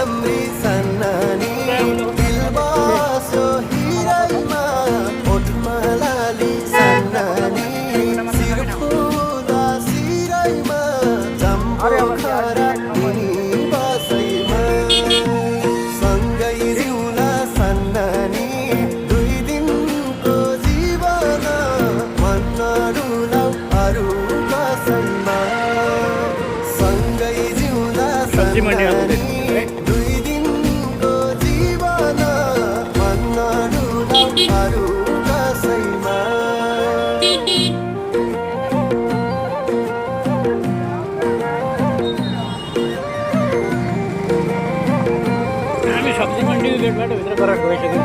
राम्री सन्नानी दिलबासो हिरैमा ओठमा लाली सन्नानी शिर फुला सिरैमा चम्पो खरा तिमी बसैमा सँगै जिउला सन्नानी दुई दिनको जीवन मन नडुलाऊ अरू कसैमा सँगै जिउला सन्नानी दुई दिनको जीवन मन नडुलाऊ अरू कसैमा हामी सब्जी मन्डीको गेटबाट भित्र गएर गइसक्यौँ।